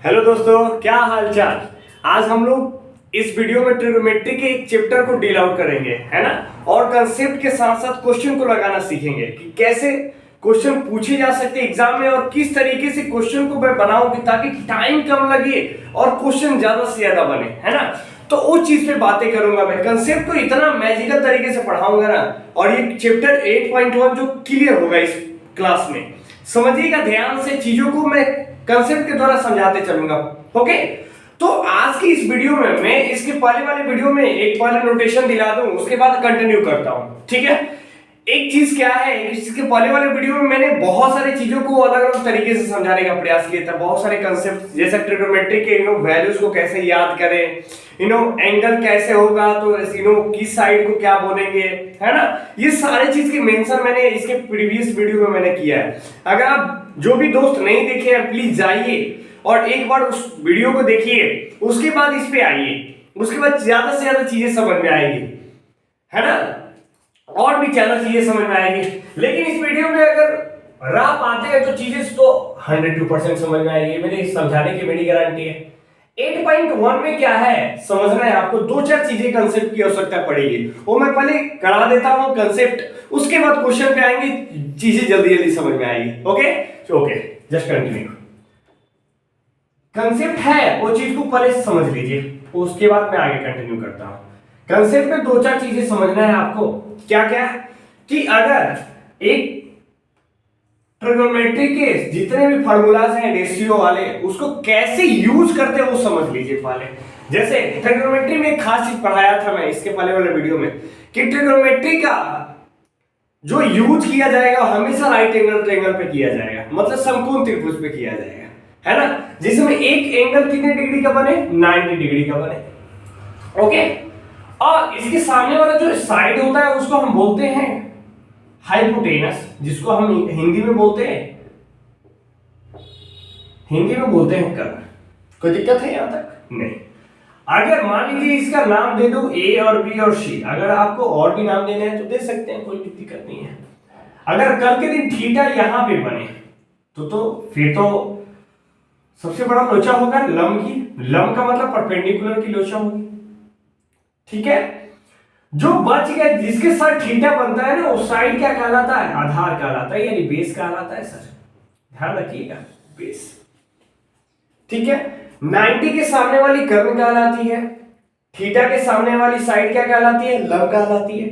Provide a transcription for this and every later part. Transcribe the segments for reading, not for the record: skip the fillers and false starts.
Hello दोस्तों, क्या हाल चाल। आज हम लोग इस वीडियो में ट्रिग्नोमेट्री के एक चैप्टर को डील आउट करेंगे, है ना। और कंसेप्ट के साथ साथ क्वेश्चन को लगाना सीखेंगे कि कैसे क्वेश्चन पूछे जा सकते हैं एग्जाम में और किस तरीके से क्वेश्चन को मैं बनाऊंगी ताकि टाइम कम लगे और क्वेश्चन ज्यादा से ज्यादा बने, है ना। तो उस चीज पे बातें करूंगा मैं। कंसेप्ट को इतना मैजिकल तरीके से पढ़ाऊंगा ना, और ये चैप्टर 8.1 जो क्लियर होगा इस क्लास में, समझिएगा ध्यान से। चीजों को मैं कंसेप्ट के द्वारा समझाते चलूंगा। ओके, तो आज की इस वीडियो में मैं इसके पहले वाले वीडियो में एक पहले नोटेशन दिला दूं, उसके बाद कंटिन्यू करता हूं, ठीक है। एक चीज क्या है, इसके पहले वाले वीडियो में मैंने बहुत सारी चीजों को अलग अलग तरीके से समझाने का प्रयास किया था। बहुत सारे कंसेप्ट जैसे ट्रिग्नोमेट्री के वैल्यूज को कैसे याद करें, एंगल कैसे होगा, तो किस साइड को क्या बोलेंगे, है ना। ये सारे चीज के मेंशन मैंने इसके प्रीवियस वीडियो में मैंने किया है। अगर आप जो भी दोस्त नहीं देखे हैं प्लीज जाइए और एक बार उस वीडियो को देखिए, उसके बाद इस पे आइए, उसके बाद ज्यादा से ज्यादा चीजें समझ में आएगी, है ना। और भी ज्यादा चीजें समझ में आएगी। लेकिन इस वीडियो में अगर आप आते हैं तो चीजें तो 102% समझ में आएगी, मेरे समझाने की मेरी गारंटी है। 8.1 में क्या है समझना है आपको। दो चार चीजें कंसेप्ट की आवश्यकता पड़ेगी, वो मैं पहले करा देता हूं कंसेप्ट, उसके बाद क्वेश्चन पे आएंगे, चीजें जल्दी जल्दी समझ में आएगी। Okay okay, just continue. Concept है वो चीज को पहले समझ लीजिए, उसके बाद मैं आगे कंटिन्यू करता हूं। कंसेप्ट में दो चार चीजें समझना है आपको। क्या क्या कि अगर एक ट्रिग्नोमेट्री के जितने भी फार्मूलाज हैं रेशियो वाले, उसको कैसे यूज करते हैं वो समझ लीजिए पहले। जैसे ट्रिग्नोमेट्री में एक खास चीज पढ़ाया था मैं इसके पहले वाले वीडियो में कि ट्रिग्नोमेट्री का जो यूज किया जाएगा हमेशा राइट एंगल ट्रायंगल पे किया जाएगा, मतलब समकोण त्रिभुज पे किया जाएगा, है ना। जिसमें एक एंगल कितने डिग्री का बने, 90 डिग्री का बने। ओके, और इसके सामने वाला जो साइड होता है उसको हम बोलते हैं हाइपोटेनस, जिसको हम हिंदी में बोलते हैं कर्व। कोई दिक्कत है यहां तक? नहीं। अगर मान लीजिए इसका नाम दे दो ए और बी और सी, अगर आपको और भी नाम देने हैं तो दे सकते हैं, कोई भी दिक्कत नहीं है। अगर कल के दिन थीटा यहां पे बने तो फिर तो सबसे बड़ा लोचा होगा लंब की। लंब का मतलब परपेंडिकुलर की लोचा होगी, ठीक है। जो बच गया जिसके साथ थीटा बनता है ना, उस साइड क्या कहलाता है, आधार कहलाता है, यानी बेस कहलाता है। सर ध्यान रखिएगा, बेस, ठीक है। 90 के सामने वाली कर्ण कहलाती है, थीटा के सामने वाली साइड क्या कहलाती है, लंब कहलाती है।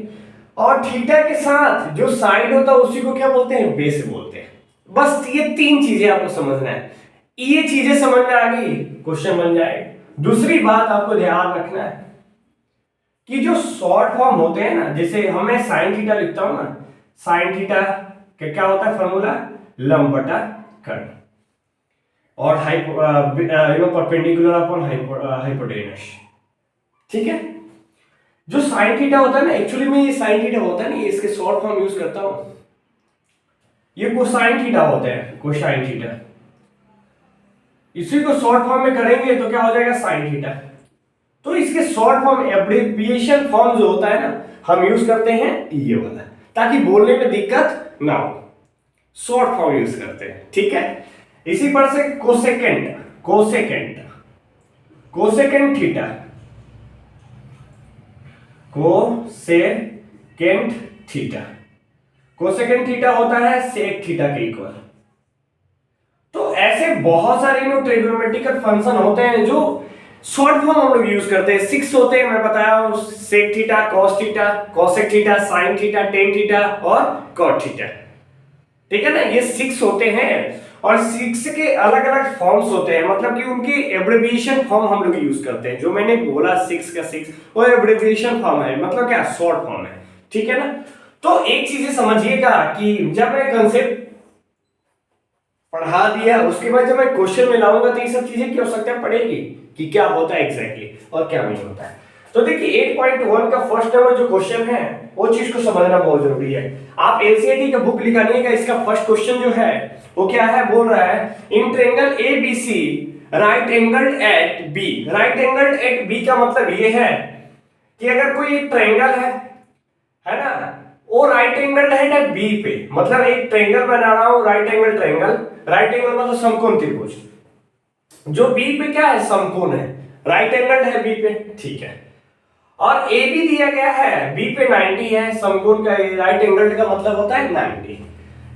और थीटा के साथ जो साइड होता है उसी को क्या बोलते हैं, बेस बोलते हैं। बस ये तीन चीजें आपको समझना है। ये चीजें समझ में आ गई, क्वेश्चन बन जाएगा। दूसरी बात आपको ध्यान रखना है कि जो शॉर्ट फॉर्म होते हैं ना, जैसे हमें साइन थीटा लिखता हूं ना, साइन थीटा क्या होता है फॉर्मूला, लंब बटा कर्ण, और परपेंडिकुलर अपॉन हाइपोटेनस, ठीक है। जो साइन थीटा होता है ना, एक्चुअली में ये साइन थीटा होता है ना, ये इसके शॉर्ट फॉर्म यूज करता हूं, ये कोसाइन थीटा होता है, कोसाइन थीटा। इसी को शॉर्ट फॉर्म में करेंगे तो क्या हो जाएगा, साइन थीटा। तो इसके शॉर्ट फॉर्म एब्रिविएशन फॉर्म जो होता है ना, हम यूज करते हैं ये वाला, ताकि बोलने में दिक्कत ना हो। शॉर्ट फॉर्म यूज करते हैं, ठीक है। इसी पर से cosecant, cosecant, cosecant theta, cosecant theta, cosecant theta होता है सेक थीटा के इक्वल। तो ऐसे बहुत सारे ट्रिग्नोमेट्रिकल फंक्शन होते हैं जो शॉर्ट फॉर्म हम लोग यूज करते हैं। 6 होते हैं, मैं बताया हूं, sec theta, cos theta, cosec theta, sine theta, tan theta और कॉट थीटा, ठीक है ना। ये 6 होते हैं और 6 के अलग अलग फॉर्म्स होते हैं, मतलब कि उनके एब्रिविएशन फॉर्म हम लोग यूज करते हैं। जो मैंने बोला 6 का 6 वो एब्रिविएशन फॉर्म है, मतलब क्या, शॉर्ट फॉर्म है, ठीक है ना। तो एक चीज समझिएगा कि जब मैं कंसेप्ट पढ़ा दिया उसके बाद जब मैं क्वेश्चन में लाऊंगा तो ये सब चीजें की आवश्यकता पड़ेगी कि क्या होता है एग्जैक्टली और क्या नहीं होता है। तो देखिए 8.1 का फर्स्ट नंबर जो क्वेश्चन है वो चीज को समझना बहुत जरूरी है। आप एनसीईआरटी का बुक निकालिएगा, इसका फर्स्ट क्वेश्चन जो है वो क्या है, बोल रहा है in triangle ABC right angled at B. Right angled at B का मतलब ये है कि अगर कोई एक ट्रायंगल है ना, वो राइट एंगल है बी पे, मतलब एक ट्रायंगल बना रहा हूं, right angle triangle, right angle मतलब समकोण त्रिभुज, जो बी पे क्या है, समकोण है, राइट एंगल है बी पे, ठीक है। और ए बी दिया गया है, बी पे 90 है, समकोण का राइट एंगल का मतलब होता है 90।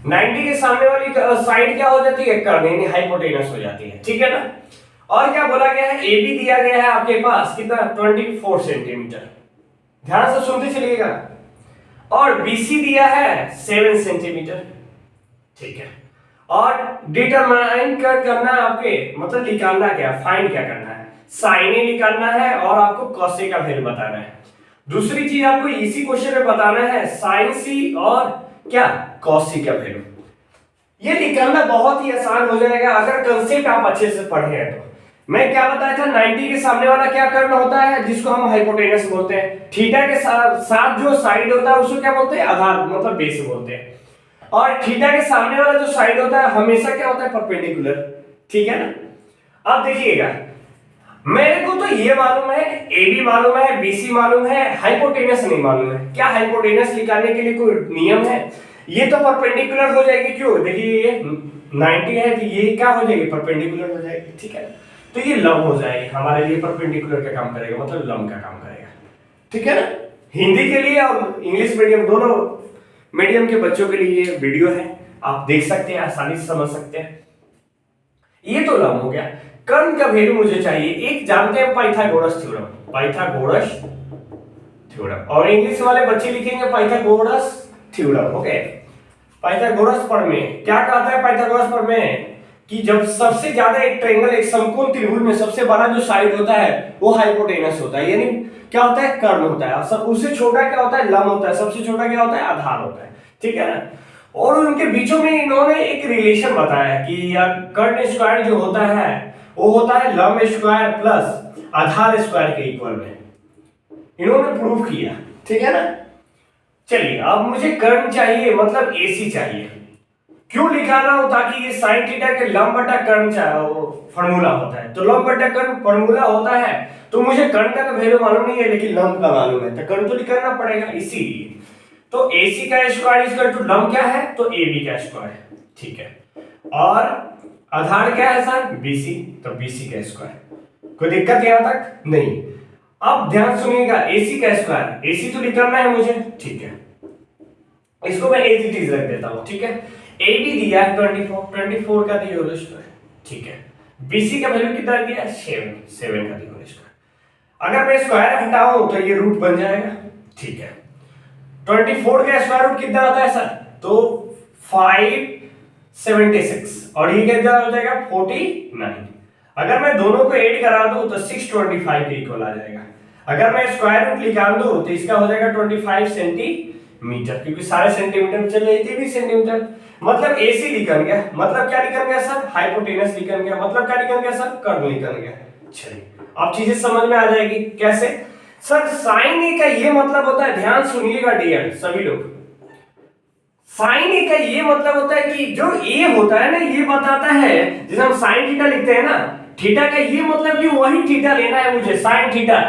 90 के सामने वाली साइड क्या हो जाती है, कर्ण यानी हाइपोटेनस हो जाती है, ठीक है ना। और क्या बोला गया है, ए बी दिया गया है आपके पास कितना, 24 सेंटीमीटर, ध्यान से सुनते चलिएगा। और बीसी दिया है 7 सेंटीमीटर, ठीक है। और डिटरमाइन कर करना है आपके, मतलब निकालना क्या, फाइंड क्या करना है, साइन ए निकालना है और आपको कॉस ए का वैल्यू बताना है। दूसरी चीज आपको इसी क्वेश्चन में बताना है साइन सी और क्या, कॉस सी का वैल्यू। ये निकालना बहुत ही आसान हो जाएगा अगर कंसेप्ट आप अच्छे से पढ़े हैं तो। मैं क्या बताया था, 90 के सामने वाला क्या कर्ण होता है, जिसको हम हाइपोटेनस बोलते हैं। थीटा के साथ जो साइड होता है उसको क्या बोलते हैं, आधार मतलब बेस बोलते हैं। और थीटा के सामने वाला जो साइड होता है हमेशा क्या होता है, परपेंडिकुलर, ठीक है ना। अब देखिएगा, मेरे को तो ये मालूम है, ए बी मालूम है, बीसी मालूम है, हाइपोटेनस नहीं मालूम है। क्या हाइपोटेनस निकालने के लिए कोई नियम है? ये तो परपेंडिकुलर हो जाएगी, क्यों, देखिए ये 90 है तो ये क्या हो जाएगी, परपेंडिकुलर हो जाएगी, ठीक है। तो ये लंब हो जाएगी, हमारे लिए परपेंडिकुलर का काम करेगा, मतलब लंब का काम करेगा, ठीक है ना। हिंदी के लिए और इंग्लिश मीडियम दोनों मीडियम के बच्चों के लिए ये वीडियो है, आप देख सकते हैं, आसानी से समझ सकते हैं। ये तो लंब हो गया। कर्ण का वैल्यू मुझे चाहिए, एक जानते हैं पाइथागोरस थ्योरम, पाइथागोरस थ्योरम, और इंग्लिश वाले बच्चे लिखेंगे पाइथागोरस थ्योरम, ओके। पाइथागोरस प्रमेय क्या कहता है, पाइथागोरस प्रमेय कि जब सबसे ज्यादा एक ट्रायंगल, एक समकोण त्रिभुज में सबसे बड़ा जो साइड होता है वो हाइपोटेनस होता है, यानी क्या होता है, कर्ण होता है। सब उससे छोटा क्या होता है, लंब होता है, सबसे छोटा क्या होता है, आधार होता है, ठीक है ना। और उनके बीचों में इन्होंने एक रिलेशन बताया कि कर्ण स्क्वायर जो होता है वो होता है लंब स्क्वायर प्लस आधार स्क्वायर के इक्वल में, इन्होंने प्रूव किया, ठीक है ना। चलिए अब मुझे कर्ण चाहिए, मतलब एसी चाहिए। क्यों निकालना हो, ताकि ये साइन थीटा के लंब बटा कर्ण फॉर्मूला होता है, तो लंब बटा कर्ण फॉर्मूला होता है, तो मुझे कर्ण का तो वैल्यू मालूम नहीं है लेकिन लंब का मालूम है, तो कर्ण तो निकालना पड़ेगा, इसीलिए तो AC का स्क्वायर इक्वल टू लंब क्या है, तो AB का स्क्वायर, ठीक है। और आधार क्या है सर, BC, तो BC का स्क्वायर। कोई दिक्कत यहां तक नहीं। अब ध्यान सुनिएगा, AC का स्क्वायर, AC तो निकालना है मुझे, ठीक है, इसको मैं एज इट इज रख देता हूं, ठीक है। AB दिया है 24 का दी होल स्क्वायर, ठीक है। BC का वैल्यू कितना दिया, 7 का दी होल स्क्वायर। अगर मैं स्क्वायर हटाऊं तो ये रूट बन जाएगा, ठीक है। 24 का स्क्वायर रूट कितना आता है सर, तो 576, और ये कितना हो जाएगा 49। अगर मैं दोनों को ऐड करा दूं तो 625 के इक्वल आ जाएगा। अगर मैं स्क्वायर रूट निकाल दूं तो इसका हो जाएगा 25 सेंटीमीटर, क्योंकि सारे सेंटीमीटर में चल रही थी 20 सेंटीमीटर, मतलब AC निकल गया। मतलब क्या निकल गया सर, हाइपोटेनस निकल गया। मतलब क्या निकल गया सर, कर्ण निकल गया। चलिए अब चीजें समझ में आ जाएगी कैसे। सर साइन ए का ये मतलब होता है, ध्यान सुनिएगा डियर सभी लोग, साइन ए का ये मतलब होता है कि जो ए होता है ना, ये बताता है, जैसे हम साइन थीटा लिखते हैं ना, थीटा का ये मतलब कि वही थीटा लेना है मुझे, साइन थीटा,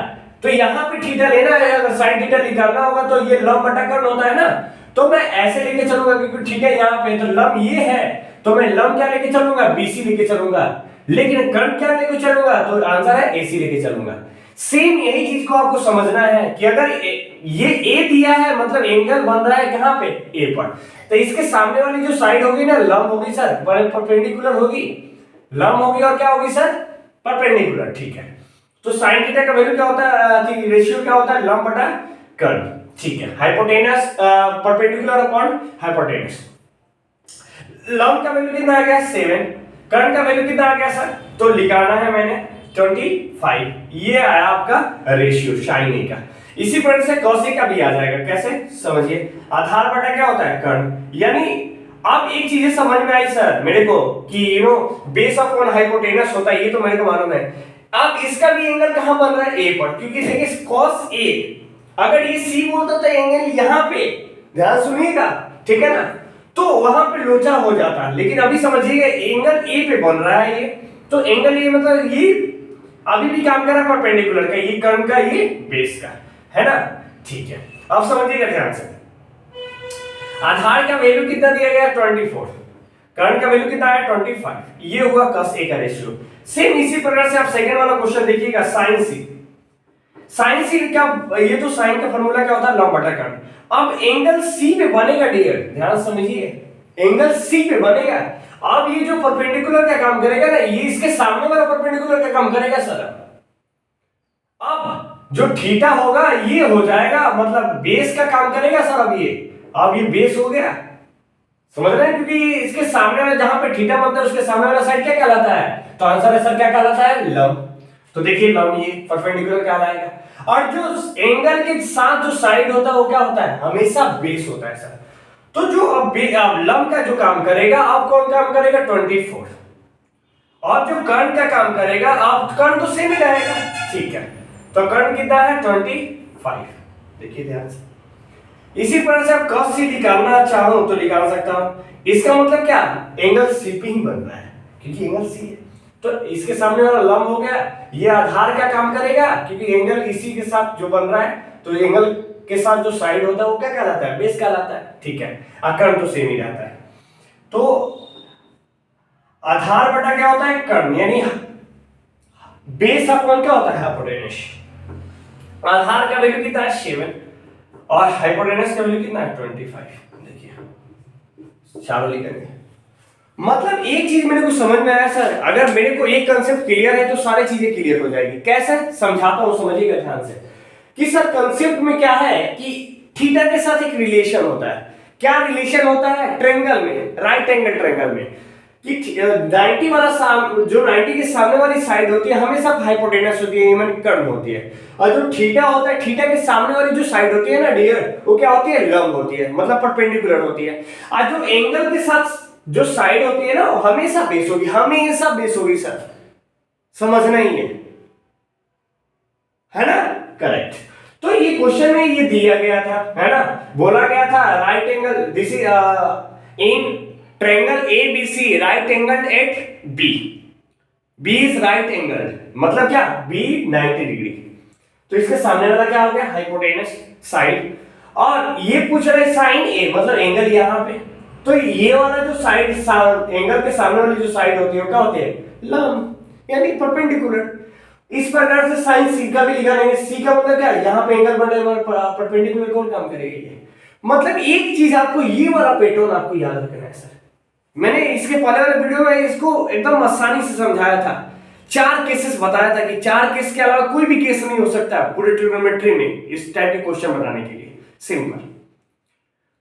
तो यहाँ पे थीटा लेना है। अगर साइन थीटा निकालना होगा तो ये लंब बटा कर्ण होता है ना, तो मैं ऐसे लेके चलूंगा, क्योंकि थीटा यहाँ पे, तो लंब ये है, तो मैं लंब क्या लेके चलूंगा, BC लेके चलूंगा। लेकिन कर्ण क्या लेके चलूंगा, तो आंसर है AC लेके चलूंगा। सेम यही चीज को आपको समझना है कि अगर ये A दिया है, मतलब एंगल बन रहा है कहां पे, A पर, तो इसके सामने वाली जो साइड होगी ना, लंब होगी सर, परपेंडिकुलर होगी, लंब होगी और क्या होगी सर, परपेंडिकुलर, ठीक है। तो साइन थीटा का वैल्यू क्या होता है, रेशियो क्या होता है, लंब बटा कर्ण, ठीक है। हाइपोटेनस परपेंडिकुलर अपॉन हाइपोटेनस, लंब का वैल्यू कितना आ गया 7, कर्ण का वैल्यू कितना आ गया सर, तो निकालना है मैंने 25, ये आया आपका रेशियो साइन ए का। इसी प्रकार से कॉस ए का भी आ जाएगा, कैसे समझिए, आधार बटा क्या होता है कर्ण, यानी अब एक चीज समझ में आई सर मेरे को कि बेस अपॉन हाइपोटेनस होता है, ये तो मेरे को मालूम है। अब इसका भी एंगल कहां बन रहा है, ए पर, क्योंकि देखिए कॉस ए, अगर ये सी बोलता तो एंगल यहां पे, ध्यान सुनिएगा, ठीक है ना, तो वहां पे लोचा हो जाता, लेकिन अभी समझिएगा एंगल ए पे बन रहा है ये, तो एंगल ये मतलब ये अभी भी काम कर रहा है परपेंडिकुलर का, ये कर्ण का, ये बेस का, है ना, ठीक है। अब समझिएगा ध्यान से, आधार का वैल्यू कितना दिया गया 24, कर्ण का वैल्यू कितना है 25, ये हुआ cos A का रेशियो। सेम इसी प्रकार से आप सेकंड वाला क्वेश्चन देखिएगा, साइन सी। साइन सी क्या, ये तो साइन का फॉर्मूला क्या होता है, लंब बटा कर्ण। अब एंगल सी पे बनेगा डियर, ध्यान समझिए, एंगल सी पे बनेगा। अब ये जो परपेंडिकुलर का काम करेगा ना, ये इसके सामने वाला परपेंडिकुलर का काम करेगा सर। अब जो थीटा होगा ये हो जाएगा, मतलब बेस का काम करेगा सर। अब ये बेस हो गया, समझ रहे हैं, क्योंकि इसके सामने वाला जहां पे थीटा बनता है उसके सामने वाला साइड क्या कहलाता है, तो आंसर है सर क्या कहलाता है, लंब। तो देखिए लंब ये परपेंडिकुलर कहलाएगा। और जो एंगल के साथ जो साइड होता है वो क्या होता है, हमेशा बेस होता है सर। तो जो अब लंब का जो काम करेगा, अब कौन काम करेगा, 24। और जो कर्ण का काम करेगा, अब कर्ण तो सेम ही रहेगा, ठीक है। तो कर्ण कितना है, 25। देखिए ध्यान से, इसी प्रकार से आप cos सी निकालना चाहो तो निकाल सकता हूं। इसका मतलब क्या, एंगल सी पे ही बन रहा है, क्योंकि एंगल सी है। तो इसके सामने वाला लंब हो गया, ये आधार का काम करेगा, क्योंकि एंगल इसी के साथ जो बन रहा है, तो एंगल के साथ जो साइड होता है वो क्या कहलाता है, बेस कहलाता है, ठीक है। कर्ण तो सेम ही रहता है। तो आधार बटा क्या होता है, कर्ण, यानी बेस अपॉन क्या होता है, हाइपोटेनस। आधार का वैल्यू कितना है, 7, और हाइपोटेनस का वैल्यू कितना है, 25। देखिए चारों लिखेंगे। मतलब एक चीज मेरे को समझ में आया सर, अगर मेरे को एक कंसेप्ट क्लियर है तो सारी चीजें क्लियर हो जाएगी। कैसे समझाता हूं, समझिएगा ध्यान से, कि सर कंसेप्ट में क्या है कि थीटा के साथ एक रिलेशन होता है। क्या रिलेशन होता है, ट्रायंगल में, राइट एंगल ट्रायंगल में, कि 90 वाला जो 90 के सामने वाली साइड होती है हमेशा हाइपोटेनस होती है, यानी कर्ण होती है। और जो थीटा होता है, थीटा के सामने वाली जो साइड होती है ना डियर, वो क्या होती है, लंब होती है, मतलब परपेंडिकुलर होती है। और जो एंगल के साथ जो साइड होती है ना, वो हमेशा बेस होगी, हमेशा बेस होगी सर, समझना ही है ना, करेक्ट। तो ये क्वेश्चन में ये दिया गया था, है ना, बोला गया था right angle, this is in triangle ABC, right angle at B, B is right angle, मतलब क्या, B 90 डिग्री। तो इसके सामने वाला क्या हो गया, हाइपोटेनस साइड। और ये पूछ रहे साइन A, मतलब एंगल यहां पे। तो ये वाला जो साइड, एंगल के सामने वाली जो साइड होती है वो क्या होती है, लंब, यानी परपेंडिकुलर। इस प्रकार से साइन सी का भी लिखा रहेंगे। सी का मतलब क्या है, यहां पे एंगल बने हुए परपेंडिकुलर कौन काम करेगा, ये। मतलब एक चीज आपको, ये वाला पैटर्न आपको याद रखना है सर। मैंने इसके पहले वाले वीडियो में इसको एकदम आसानी से समझाया था, 4 केसेस बताया था कि 4 केस के अलावा कोई भी केस नहीं हो सकता पूरे ट्रिग्नोमेट्री में इस टाइप के क्वेश्चन बनाने के लिए, सिंपल।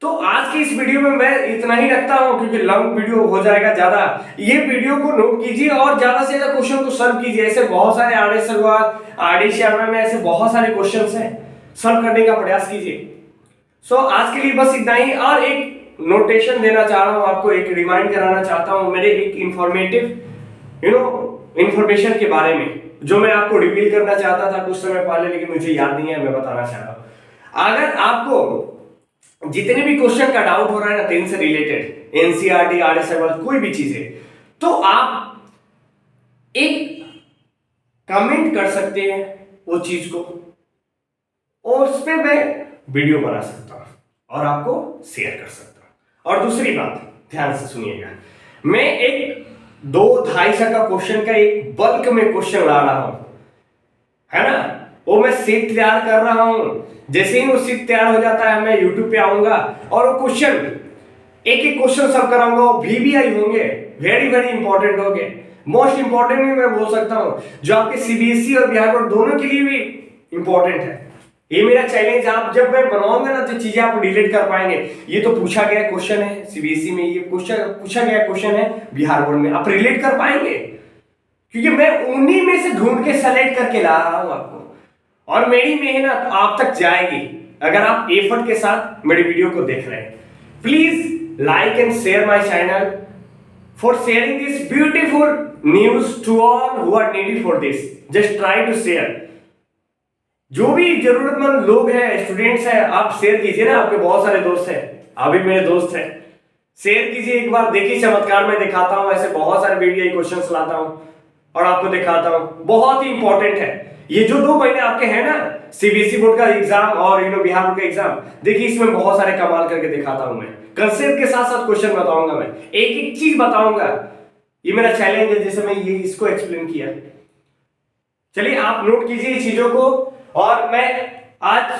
तो आज की इस वीडियो में मैं इतना ही रखता हूं, क्योंकि लॉन्ग वीडियो हो जाएगा ज्यादा। ये वीडियो को नोट कीजिए और ज्यादा से ज्यादा क्वेश्चन को सॉल्व कीजिए। ऐसे बहुत सारे आरडी शर्मा में ऐसे बहुत सारे क्वेश्चंस हैं, सॉल्व करने का प्रयास कीजिए। सो आज के लिए बस इतना ही। और एक नोटेशन देना चाह रहा हूं आपको, एक रिमाइंड कराना चाहता हूं मेरे एक इंफॉर्मेटिव इंफॉर्मेशन के बारे में, जो मैं आपको रिवील करना चाहता था कुछ समय पहले, लेकिन मुझे याद नहीं है, मैं बताना चाह रहा हूं। अगर आपको जितने भी क्वेश्चन का डाउट हो रहा है ना 10 से रिलेटेड, एनसीईआरटी, आरएसएमएल, कोई भी चीजें, तो आप एक कमेंट कर सकते हैं वो चीज को, और उस पर मैं वीडियो बना सकता हूं और आपको शेयर कर सकता हूं। और दूसरी बात ध्यान से सुनिएगा, मैं एक 2-2.5 का क्वेश्चन का एक बल्क में क्वेश्चन ला रहा हूं, है ना, वो मैं सीट तैयार कर रहा हूं। जैसे ही वो सीट तैयार हो जाता है मैं YouTube पे आऊंगा और वो क्वेश्चन एक क्वेश्चन सॉल्व कराऊंगा। वो VBI होंगे, वेरी वेरी इंपॉर्टेंट होंगे, मोस्ट इंपॉर्टेंट भी मैं बोल सकता हूं, जो आपके CBSE और बिहार बोर्ड दोनों के लिए भी इंपॉर्टेंट है। ये मेरा चैलेंज, आप जब मैं बनाऊंगा ना, जो चीजें आप रिलेट कर पाएंगे। ये तो पूछा गया क्वेश्चन है CBSE में, ये क्वेश्चन पूछा गया क्वेश्चन है बिहार बोर्ड में, आप रिलेट कर पाएंगे, क्योंकि मैं उन्हीं में से ढूंढ के सेलेक्ट करके ला रहा हूं आपको। और मेरी मेहनत आप तक जाएगी अगर आप एफर्ट के साथ मेरी वीडियो को देख रहे हैं। Please like and share my channel for sharing this beautiful news to all who are needy for this. Just try to share. जो भी जरूरतमंद लोग हैं, स्टूडेंट्स हैं, आप शेयर कीजिए ना, आपके बहुत सारे दोस्त हैं, अभी मेरे दोस्त हैं, शेयर कीजिए एक बार। देखिए चमत्कार मैं दिखाता हूं, ऐसे बहुत सारे वीडियो क्वेश्चंस लाता हूं और आपको दिखाता हूं, बहुत ही इंपॉर्टेंट है। ये जो 2 महीने आपके हैं ना, CBSE बोर्ड का एग्जाम और बिहार बोर्ड का एग्जाम, देखिए इसमें बहुत सारे कमाल करके दिखाता हूं मैं। कंसेप्ट के साथ साथ क्वेश्चन बताऊंगा, मैं एक एक चीज बताऊंगा, ये मेरा चैलेंज है, जैसे मैं ये इसको एक्सप्लेन किया। चलिए आप नोट कीजिए चीजों को, और मैं आज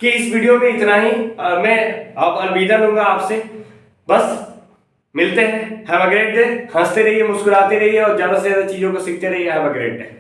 के इस वीडियो में इतना ही। मैं अब अलविदा लूंगा आपसे, बस मिलते हैं। Have a great day. हंसते रहिए, मुस्कुराते रहिए और ज्यादा से ज्यादा चीजों को सीखते रहिए। Have a great day.